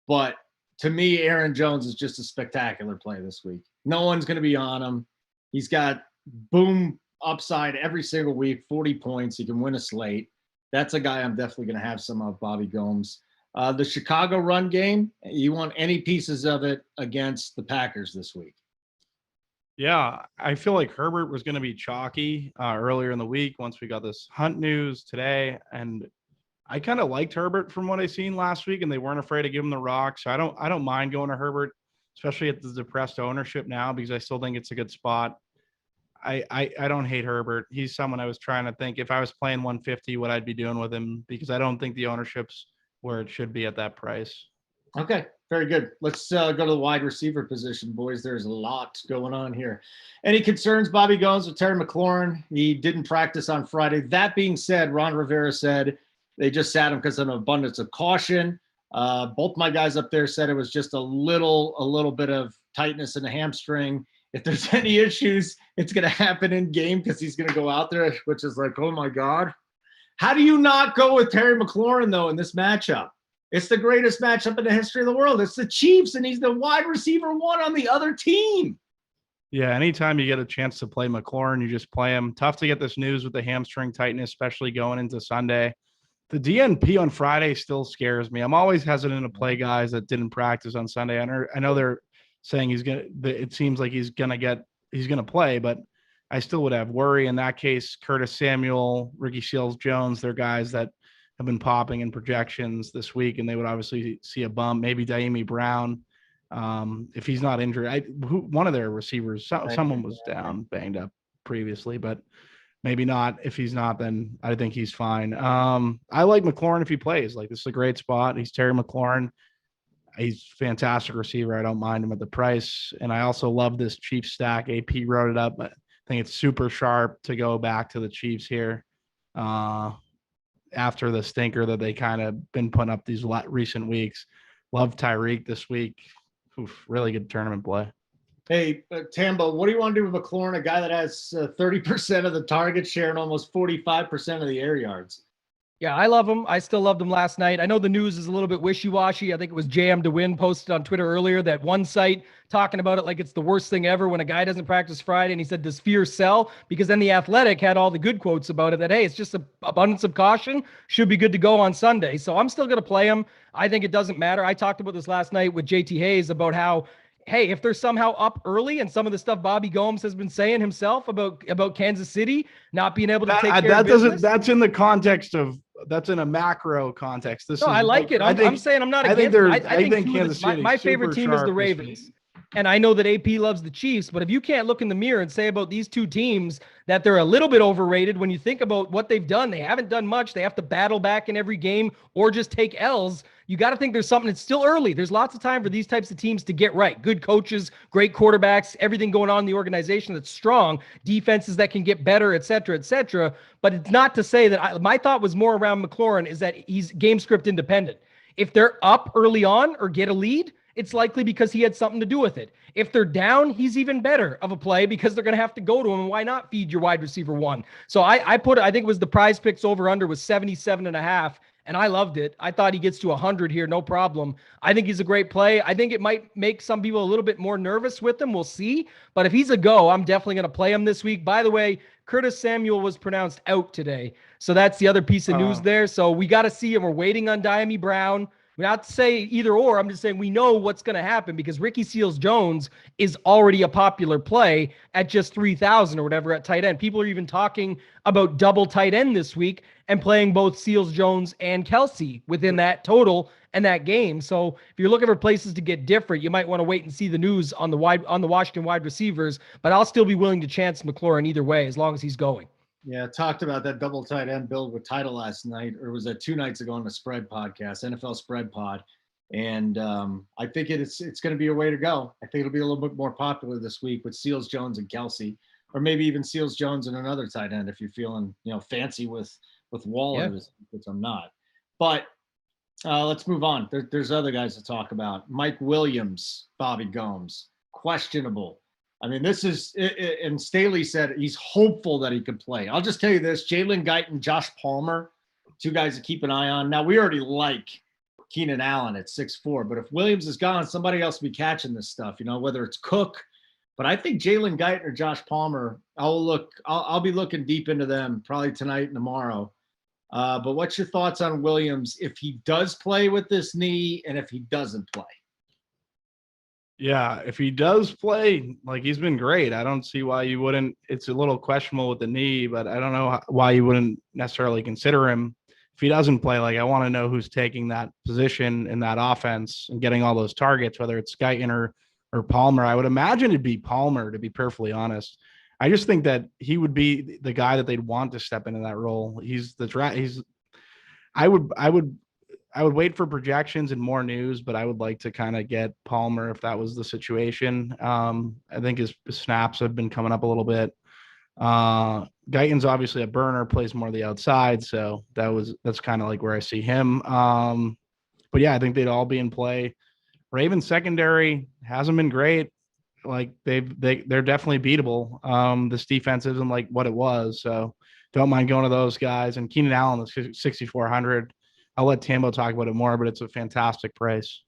[SPEAKER 1] But to me, Aaron Jones is just a spectacular play this week. No one's going to be on him. He's got boom upside every single week, 40 points. He can win a slate. That's a guy I'm definitely going to have some of, Bobby Gomes. The Chicago run game, you want any pieces of it against the Packers this week?
[SPEAKER 2] Yeah, I feel like Herbert was going to be chalky earlier in the week once we got this Hunt news today. And I kind of liked Herbert from what I seen last week, and they weren't afraid to give him the rock. So I don't mind going to Herbert, especially at the depressed ownership now, because I still think it's a good spot. I don't hate Herbert. He's someone I was trying to think if I was playing 150, what I'd be doing with him, because I don't think the ownership's where it should be at that price.
[SPEAKER 1] Okay, very good. Let's go to the wide receiver position, boys. There's a lot going on here. Any concerns, Bobby Gomes, with Terry McLaurin? He didn't practice on Friday. That being said, Ron Rivera said they just sat him because of an abundance of caution. Both my guys up there said it was just a little bit of tightness in the hamstring. If there's any issues, it's going to happen in game because he's going to go out there, which is like, oh my God. How do you not go with Terry McLaurin, though, in this matchup? It's the greatest matchup in the history of the world. It's the Chiefs, and he's the wide receiver one on the other team.
[SPEAKER 2] Yeah, anytime you get a chance to play McLaurin, you just play him. Tough to get this news with the hamstring tightness, especially going into Sunday. The DNP on Friday still scares me. I'm always hesitant to play guys that didn't practice on Sunday. I know they're saying it seems like he's going to play, but I still would have worry in that case. Curtis Samuel, Ricky Seals-Jones, they're guys that have been popping in projections this week, and they would obviously see a bump. Maybe Daimi Brown, if he's not injured. One of their receivers, someone was down, banged up previously, but maybe not. If he's not, then I think he's fine. I like McLaurin if he plays. Like, this is a great spot. He's Terry McLaurin. He's a fantastic receiver. I don't mind him at the price. And I also love this Chiefs stack. AP wrote it up. I think it's super sharp to go back to the Chiefs here after the stinker that they kind of been putting up these recent weeks. Love Tyreek this week. Oof, really good tournament play.
[SPEAKER 1] Hey, Tambo, what do you want to do with McLaurin, a guy that has 30% of the target share and almost 45% of the air yards?
[SPEAKER 3] Yeah, I love him. I still loved him last night. I know the news is a little bit wishy-washy. I think it was JM to Win posted on Twitter earlier that one site talking about it like it's the worst thing ever when a guy doesn't practice Friday, and he said, does fear sell? Because then The Athletic had all the good quotes about it that, hey, it's just an abundance of caution, should be good to go on Sunday. So I'm still going to play him. I think it doesn't matter. I talked about this last night with JT Hayes about how, hey, if they're somehow up early, and some of the stuff Bobby Gomes has been saying himself about Kansas City not being able to take care of business.
[SPEAKER 2] That's in the context of, that's in a macro context.
[SPEAKER 3] I like it. I'm saying I'm not against it. I think
[SPEAKER 2] Kansas City,
[SPEAKER 3] my favorite team is the Ravens. And I know that AP loves the Chiefs, but if you can't look in the mirror and say about these two teams that they're a little bit overrated when you think about what they've done, they haven't done much. They have to battle back in every game or just take L's. You got to think there's something. It's still early. There's lots of time for these types of teams to get right. Good coaches, great quarterbacks, everything going on in the organization that's strong, defenses that can get better, et cetera, et cetera. But it's not to say that my thought was more around McLaurin is that he's game script independent. If they're up early on or get a lead, it's likely because he had something to do with it. If they're down, he's even better of a play because they're going to have to go to him. And why not feed your wide receiver one? So I think it was the Prize Picks over under was 77.5. And I loved it. I thought he gets to 100 here, no problem. I think he's a great play. I think it might make some people a little bit more nervous with him. We'll see. But if he's a go, I'm definitely going to play him this week. By the way, Curtis Samuel was pronounced out today. So that's the other piece of news there. So we got to see him. We're waiting on Daimi Brown. We're not to say either or. I'm just saying we know what's going to happen because Ricky Seals-Jones is already a popular play at just 3,000 or whatever at tight end. People are even talking about double tight end this week and playing both Seals-Jones and Kelsey within that total and that game. So if you're looking for places to get different, you might want to wait and see the news on the Washington wide receivers. But I'll still be willing to chance McLaurin either way as long as he's going.
[SPEAKER 1] Yeah, talked about that double tight end build with Title last night, or was that 2 nights ago on the Spread podcast, NFL Spread Pod. And I think it's going to be a way to go. I think it'll be a little bit more popular this week with Seals-Jones and Kelsey, or maybe even Seals-Jones and another tight end if you're feeling fancy with Waller, which I'm not. But let's move on. There's other guys to talk about. Mike Williams, Bobby Gomes, questionable. I mean, this is, and Staley said he's hopeful that he could play. I'll just tell you this, Jalen Guyton, Josh Palmer, 2 guys to keep an eye on. Now, we already like Keenan Allen at 6'4", but if Williams is gone, somebody else will be catching this stuff, whether it's Cook. But I think Jalen Guyton or Josh Palmer, I'll be looking deep into them probably tonight and tomorrow. But what's your thoughts on Williams if he does play with this knee and if he doesn't play?
[SPEAKER 2] Yeah, if he does play, like, he's been great. I don't see why you wouldn't. It's a little questionable with the knee, but I don't know why you wouldn't necessarily consider him. If he doesn't play, like, I want to know who's taking that position in that offense and getting all those targets, whether it's Guyton or Palmer. I would imagine it'd be Palmer, to be perfectly honest. I just think that he would be the guy that they'd want to step into that role. I would wait for projections and more news, but I would like to kind of get Palmer if that was the situation. I think his snaps have been coming up a little bit. Guyton's obviously a burner, plays more of the outside, so that's kind of like where I see him. But yeah, I think they'd all be in play. Ravens secondary hasn't been great. Like they're definitely beatable. This defense isn't like what it was, so don't mind going to those guys. And Keenan Allen is 6,400. I'll let Tambo talk about it more, but it's a fantastic price.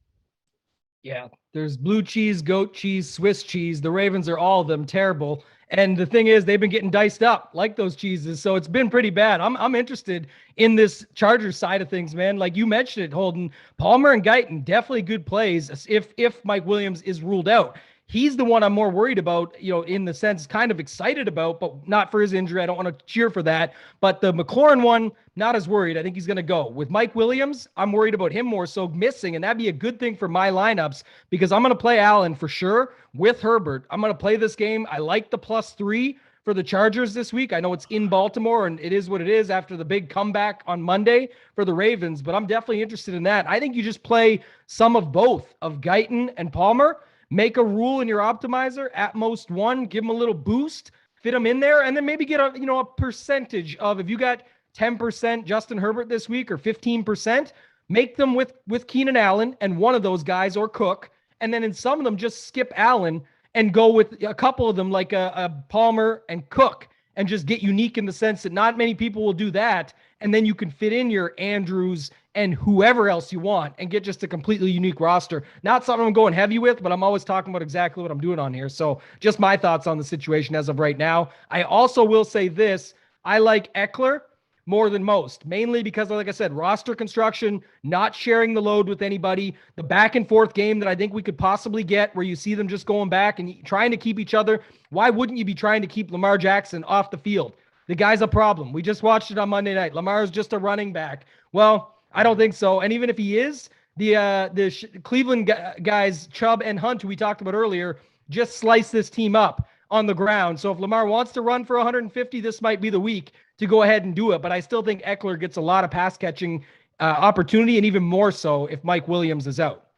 [SPEAKER 3] Yeah, there's blue cheese, goat cheese, Swiss cheese. The Ravens are all of them terrible. And the thing is, they've been getting diced up like those cheeses. So it's been pretty bad. I'm interested in this Chargers side of things, man. Like you mentioned it, Holden. Palmer and Guyton, definitely good plays if Mike Williams is ruled out. He's the one I'm more worried about, in the sense kind of excited about, but not for his injury. I don't want to cheer for that. But the McLaurin one, not as worried. I think he's going to go. With Mike Williams, I'm worried about him more so missing, and that'd be a good thing for my lineups because I'm going to play Allen for sure with Herbert. I'm going to play this game. I like the +3 for the Chargers this week. I know it's in Baltimore, and it is what it is after the big comeback on Monday for the Ravens, but I'm definitely interested in that. I think you just play some of both of Guyton and Palmer. Make a rule in your optimizer at most one, give them a little boost, fit them in there, and then maybe get a percentage of, if you got 10% Justin Herbert this week or 15%, make them with Keenan Allen and one of those guys or Cook. And then in some of them, just skip Allen and go with a couple of them like a Palmer and Cook and just get unique in the sense that not many people will do that. And then you can fit in your Andrews and whoever else you want and get just a completely unique roster. Not something I'm going heavy with, but I'm always talking about exactly what I'm doing on here. So just my thoughts on the situation as of right now. I also will say this. I like Eckler more than most, mainly because, like I said, roster construction, not sharing the load with anybody, the back and forth game that I think we could possibly get where you see them just going back and trying to keep each other. Why wouldn't you be trying to keep Lamar Jackson off the field? The guy's a problem. We just watched it on Monday night. Lamar's just a running back. Well, I don't think so. And even if he is, the Cleveland guys, Chubb and Hunt, who we talked about earlier, just slice this team up on the ground. So if Lamar wants to run for 150, this might be the week to go ahead and do it. But I still think Eckler gets a lot of pass catching opportunity, and even more so if Mike Williams is out.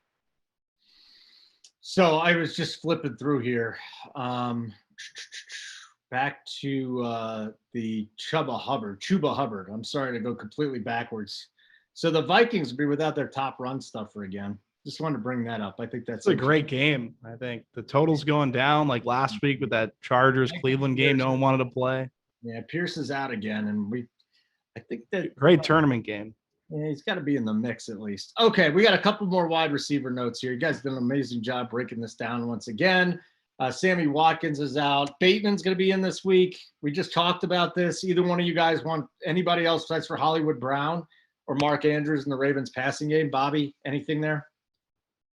[SPEAKER 1] So I was just flipping through here. Back to the Trouba Hubbard. I'm sorry to go completely backwards. So the Vikings will be without their top run stuffer again. Just wanted to bring that up. I think that's
[SPEAKER 2] a great game. I think the total's going down like last week with that Chargers Cleveland game. No one wanted to play.
[SPEAKER 1] Yeah, Pierce is out again, and I think that
[SPEAKER 2] great tournament game.
[SPEAKER 1] Yeah, he's got to be in the mix at least. Okay, we got a couple more wide receiver notes here. You guys did an amazing job breaking this down once again. Sammy Watkins is out. Bateman's going to be in this week. We just talked about this. Either one of you guys want anybody else besides for Hollywood Brown or Mark Andrews in the Ravens passing game? Bobby, anything there?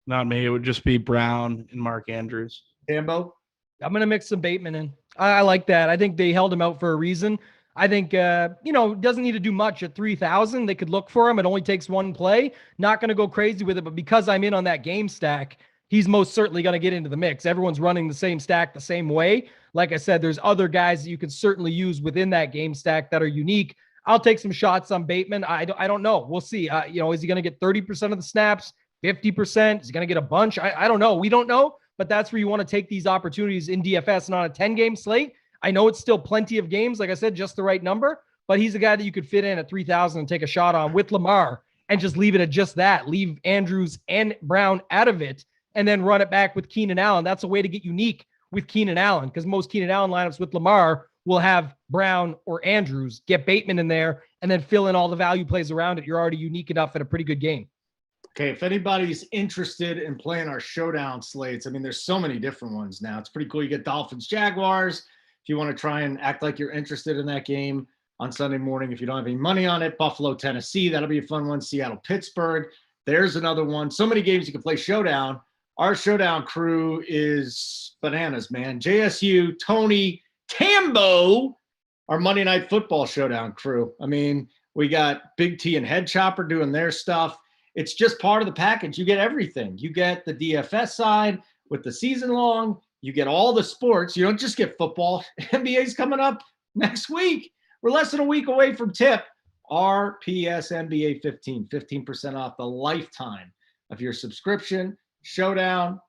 [SPEAKER 2] Not me. It would just be Brown and Mark Andrews.
[SPEAKER 1] Tambo?
[SPEAKER 3] I'm going to mix some Bateman in. I like that. I think they held him out for a reason. I think, doesn't need to do much at 3,000. They could look for him. It only takes one play. Not going to go crazy with it, but because I'm in on that game stack, he's most certainly going to get into the mix. Everyone's running the same stack the same way. Like I said, there's other guys that you can certainly use within that game stack that are unique. I'll take some shots on Bateman. I don't know. We'll see. Is he going to get 30% of the snaps, 50%? Is he going to get a bunch? I don't know. We don't know, but that's where you want to take these opportunities in DFS and on a 10-game slate. I know it's still plenty of games. Like I said, just the right number, but he's a guy that you could fit in at 3,000 and take a shot on with Lamar and just leave it at just that. Leave Andrews and Brown out of it and then run it back with Keenan Allen. That's a way to get unique with Keenan Allen because most Keenan Allen lineups with Lamar will have Brown or Andrews. Get Bateman in there and then fill in all the value plays around it. You're already unique enough at a pretty good game.
[SPEAKER 1] Okay, if anybody's interested in playing our showdown slates, I mean, there's so many different ones now. It's pretty cool. You get Dolphins, Jaguars. If you want to try and act like you're interested in that game on Sunday morning, if you don't have any money on it, Buffalo, Tennessee, that'll be a fun one. Seattle, Pittsburgh. There's another one. So many games you can play showdown. Our showdown crew is bananas, man. JSU, Tony, Tambo, our Monday Night Football showdown crew. I mean, we got Big T and Head Chopper doing their stuff. It's just part of the package. You get everything. You get the DFS side with the season long. You get all the sports. You don't just get football. NBA's coming up next week. We're less than a week away from tip. RPS NBA 15% off the lifetime of your subscription. Showdown,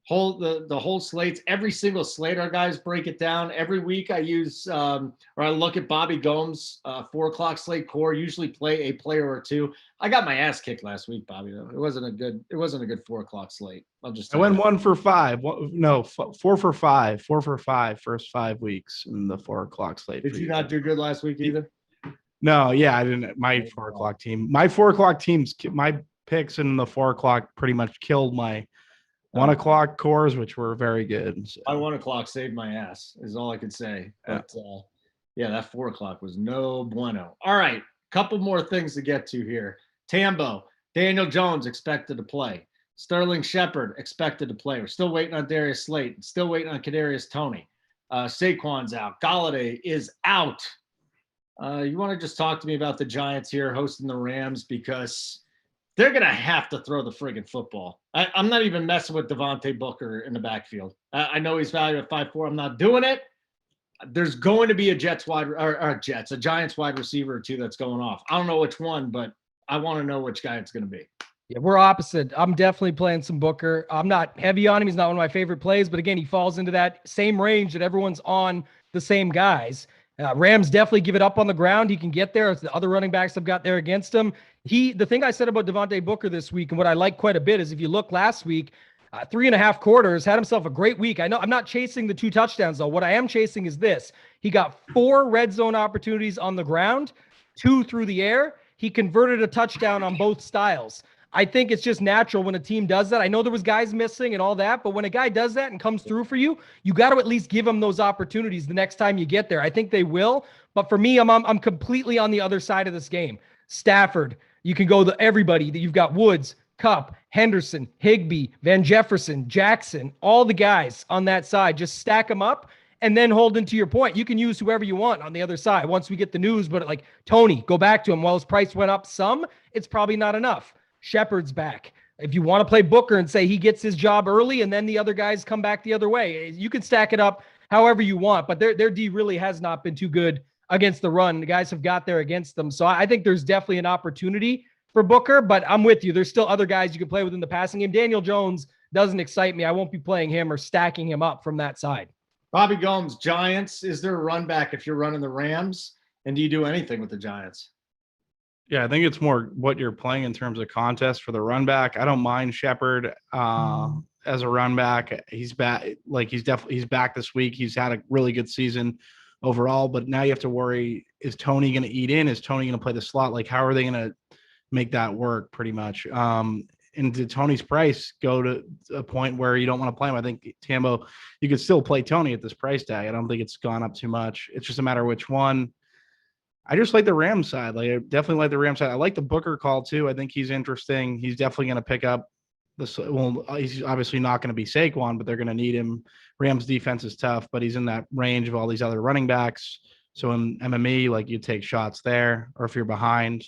[SPEAKER 1] the whole slates, every single slate. Our guys break it down every week. I use or I look at Bobby Gomes' 4:00 slate core. Usually play a player or two. I got my ass kicked last week, Bobby. Though it wasn't a good 4:00 slate.
[SPEAKER 2] I went 1 for 5. 4 for 5. 4 for 5 first 5 weeks in the 4:00 slate.
[SPEAKER 1] Did you not do good last week either?
[SPEAKER 2] No, yeah, I didn't. My 4:00 team. My 4:00 teams. My picks in the 4:00 pretty much killed my 1 o'clock cores, which were very good. So.
[SPEAKER 1] My 1 o'clock saved my ass is all I could say. But yeah, that 4 o'clock was no bueno. All right, couple more things to get to here. Tambo, Daniel Jones expected to play. Sterling Shepard expected to play. We're still waiting on Darius Slayton. Still waiting on Kadarius Toney. Saquon's out. Galladay is out. You want to just talk to me about the Giants here hosting the Rams, because they're going to have to throw the friggin' football. I'm not even messing with Devonte Booker in the backfield. I know he's valued at 5'4". I'm not doing it. There's going to be a Giants wide receiver or two that's going off. I don't know which one, but I want to know which guy it's going to be.
[SPEAKER 3] Yeah, we're opposite. I'm definitely playing some Booker. I'm not heavy on him. He's not one of my favorite plays, but again, he falls into that same range that everyone's on the same guys. Rams definitely give it up on the ground. He can get there. It's the other running backs have got there against him. The thing I said about Devonte Booker this week, and what I like quite a bit, is if you look last week, 3.5 quarters, had himself a great week. I know I'm not chasing the 2 touchdowns, though. What I am chasing is this. He got 4 red zone opportunities on the ground, 2 through the air. He converted a touchdown on both styles. I think it's just natural when a team does that. I know there was guys missing and all that, but when a guy does that and comes through for you, you got to at least give him those opportunities the next time you get there. I think they will. But for me, I'm completely on the other side of this game. Stafford, you can go to everybody that you've got: Woods, Kupp, Henderson, Higbee, Van Jefferson, Jackson, all the guys on that side. Just stack them up. And then Holden, to your point, you can use whoever you want on the other side once we get the news. But like Tony, go back to him. While his price went up some, it's probably not enough. Shepard's back. If you want to play Booker and say he gets his job early and then the other guys come back the other way, you can stack it up however you want. But their D really has not been too good against the run. The guys have got there against them. So I think there's definitely an opportunity for Booker, but I'm with you. There's still other guys you can play with in the passing game. Daniel Jones doesn't excite me. I won't be playing him or stacking him up from that side.
[SPEAKER 1] Bobby Gomes, Giants. Is there a run back if you're running the Rams? And do you do anything with the Giants?
[SPEAKER 2] Yeah, I think it's more what you're playing in terms of contest for the run back. I don't mind Shepard as a run back. He's back. He's back this week. He's had a really good season overall, but now you have to worry, is Tony going to eat in? Is Tony going to play the slot? Like, how are they going to make that work pretty much? And did Tony's price go to a point where you don't want to play him? I think, Tambo, you could still play Tony at this price tag. I don't think it's gone up too much. It's just a matter of which one. I just like the Rams side. I definitely like the Rams side. I like the Booker call too. I think he's interesting. He's definitely going to pick up this. Well, he's obviously not going to be Saquon, but they're going to need him. Rams defense is tough, but he's in that range of all these other running backs. So in MME, you take shots there, or if you're behind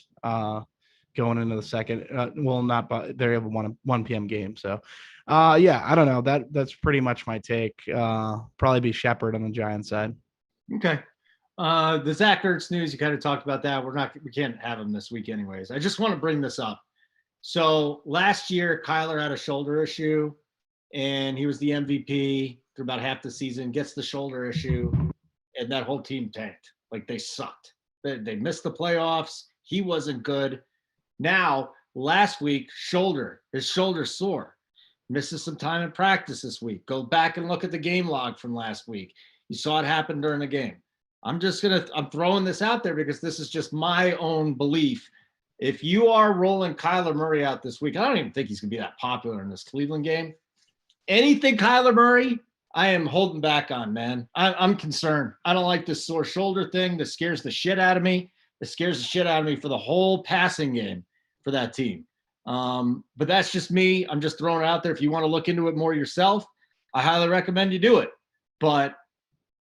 [SPEAKER 2] going into the second, they have a 1 p.m. game. So yeah, I don't know. That's pretty much my take. Probably be Shepard on the Giants side.
[SPEAKER 1] Okay. The Zach Ertz news, you kind of talked about that. We can't have him this week anyways. I just want to bring this up. So last year, Kyler had a shoulder issue and he was the MVP for about half the season, gets the shoulder issue, and that whole team tanked. They sucked. They missed the playoffs. He wasn't good. Now, last week, his shoulder sore. Misses some time in practice this week. Go back and look at the game log from last week. You saw it happen during the game. I'm throwing this out there because this is just my own belief. If you are rolling Kyler Murray out this week, I don't even think he's going to be that popular in this Cleveland game. Anything Kyler Murray, I am holding back on, man. I'm concerned. I don't like this sore shoulder thing. This scares the shit out of me. It scares the shit out of me for the whole passing game for that team. But that's just me. I'm just throwing it out there. If you want to look into it more yourself, I highly recommend you do it. But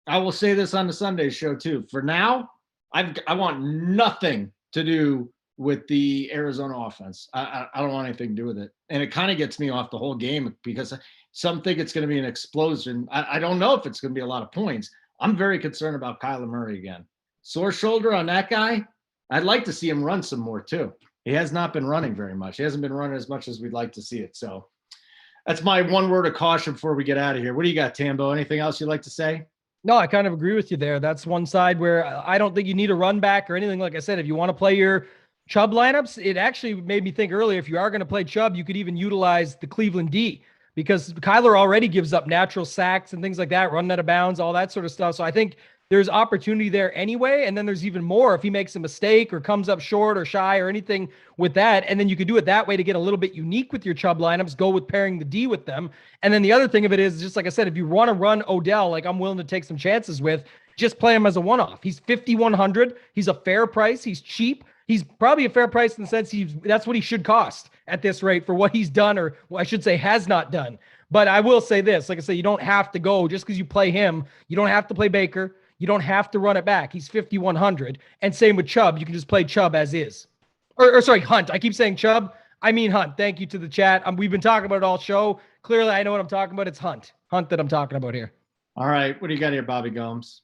[SPEAKER 1] I will say this on the Sunday show too. For now, I want nothing to do with the Arizona offense. I don't want anything to do with it. And it kind of gets me off the whole game because some think it's going to be an explosion. I don't know if it's going to be a lot of points. I'm very concerned about Kyler Murray again. Sore shoulder on that guy. I'd like to see him run some more too. He has not been running very much. He hasn't been running as much as we'd like to see it. So that's my one word of caution before we get out of here. What do you got, Tambo? Anything else you'd like to say?
[SPEAKER 3] No, I kind of agree with you there. That's one side where I don't think you need a run back or anything. Like I said, if you want to play your Chubb lineups, it actually made me think earlier, if you are going to play Chubb, you could even utilize the Cleveland D, because Kyler already gives up natural sacks and things like that, running out of bounds, all that sort of stuff. So I think there's opportunity there anyway. And then there's even more if he makes a mistake or comes up short or shy or anything with that. And then you could do it that way to get a little bit unique with your Chubb lineups, go with pairing the D with them. And then the other thing of it is, just like I said, if you want to run Odell, like I'm willing to take some chances with, just play him as a one-off. He's 5,100. He's a fair price. He's cheap. He's probably a fair price in the sense that's what he should cost at this rate for what he's done, or I should say has not done. But I will say this, like I say, you don't have to go just because you play him. You don't have to play Baker. You don't have to run it back. He's 5,100. And same with Chubb. You can just play Chubb as is. Or sorry, Hunt. I keep saying Chubb. I mean Hunt. Thank you to the chat. We've been talking about it all show. Clearly, I know what I'm talking about. It's Hunt. Hunt that I'm talking about here.
[SPEAKER 1] All right. What do you got here, Bobby Gomes?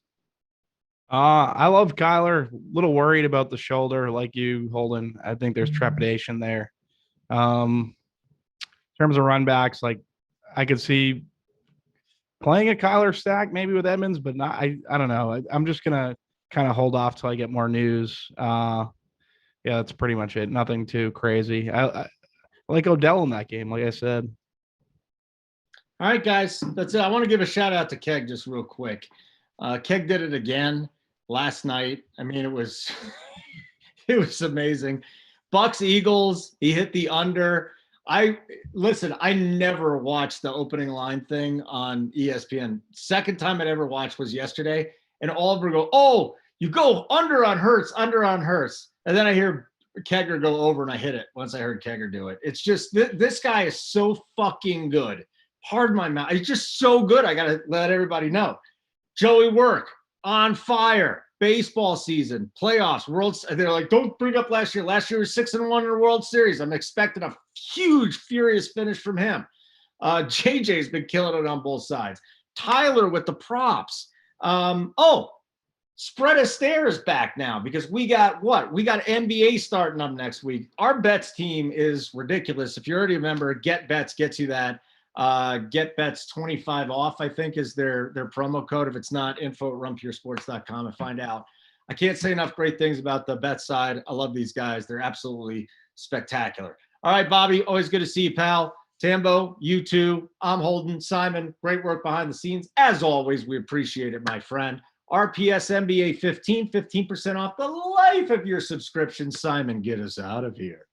[SPEAKER 2] I love Kyler. A little worried about the shoulder, like you, Holden. I think there's trepidation there. In terms of run backs, like I could see playing a Kyler stack maybe with Edmonds, but not. I don't know. I'm just gonna kind of hold off till I get more news. Yeah, that's pretty much it. Nothing too crazy. I like Odell in that game, like I said.
[SPEAKER 1] All right, guys, that's it. I want to give a shout out to Keg just real quick. Keg did it again last night. I mean, it was it was amazing. Bucks Eagles, he hit the under. I never watched the opening line thing on ESPN. Second time I'd ever watched was yesterday, and all of them go, "Oh, you go under on Hurts, under on Hurts," and then I hear Kegger go over, and I hit it once I heard Kegger do it. It's just this guy is so fucking good. Pardon my mouth. He's just so good. I gotta let everybody know. Joey Work on fire. Baseball season, playoffs, worlds. They're like, don't bring up last year. Last year was 6-1 in the World Series. I'm expecting a huge, furious finish from him. JJ's been killing it on both sides. Tyler with the props. Spread of Stare is back now because we got what? We got NBA starting up next week. Our bets team is ridiculous. If you're already a member, Get Bets gets you that. Get Bets 25 off, I think, is their promo code. If it's not, info@runpuresports.com and find out. I can't say enough great things about the bet side. I love these guys. They're absolutely spectacular. All right, Bobby, always good to see you, pal. Tambo, you too. I'm Holden. Simon, great work behind the scenes. As always, we appreciate it, my friend. RPS NBA 15% off the life of your subscription. Simon, get us out of here.